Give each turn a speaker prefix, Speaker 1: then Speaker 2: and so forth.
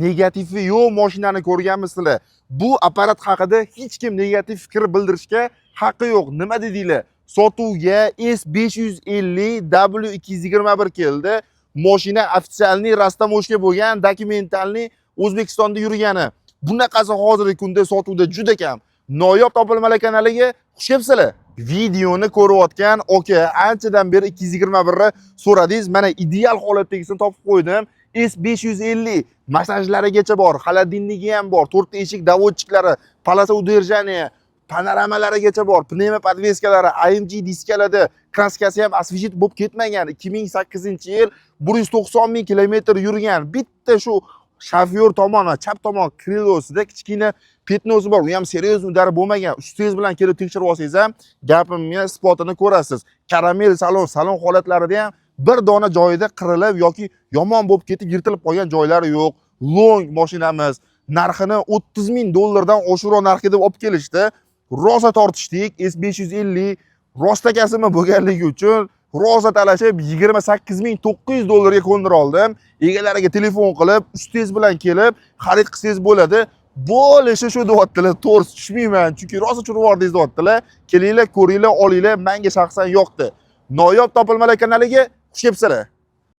Speaker 1: negativi yo'q mashinani ko'rganmisizlar. Bu apparat haqida hech kim negativ fikr bildirishga haqqi yo'q. Nima dedinglar? Sotuvga S550 W221 keldi. Mashina ofitsialniy rastamoshka bo'lgan, dokumentalniy O'zbekistonda yurgani. Bunaqasi hozirgi kunda sotuvda juda kam. Noyob topilmalar kanaliga xush kelibsizlar. Videoni ko'rayotgan aka anchadan beri 221 ni so'radingiz. Mana ideal holatdagisini topib qo'ydim. S550 masajlarigacha bor, xolodilnigi ham bor, 4 eshik davodchiklari, palasa udержания, panoramalarigacha bor, pnevma podveskalari, AMG diskalarda, kraskasi ham освежит bo'lib ketmagan. 2008-yil 190 ming kilometr yurgan. Bitta shu shofyor tomoni, chap tomon krilosida kichkina petnosi bor. U ham seryoz udari bo'lmagan. Ustingiz bilan kelib tekshirib olsangiz ham gapimga isbotini ko'rasiz. Karamel salon holatlarida ham bir dona joyida qirilib yoki yomon bo'lib ketib yirtilib qolgan joylari yo'q. Long mashinamiz. Narxini 30 ming dollardan oshiqroq narxga deb olib kelishdi. Rosa tortishdik. S550 rostakasimi bo'lganligi uchun rosa talashib 28.900 dollarga ko'ndirib oldim. Egalariga telefon qilib, ustingiz bilan kelib xarid qilsangiz bo'ladi. Bo'lishi shu deyaptilar. To'g'ri tushmayman, chunki rosa tushirib yubordingiz deyaptilar. Kelinglar, ko'ringlar, olinglar. Menga shaxsan yoqdi. Noyob topilmalar kanaliga xush kelibsizlar.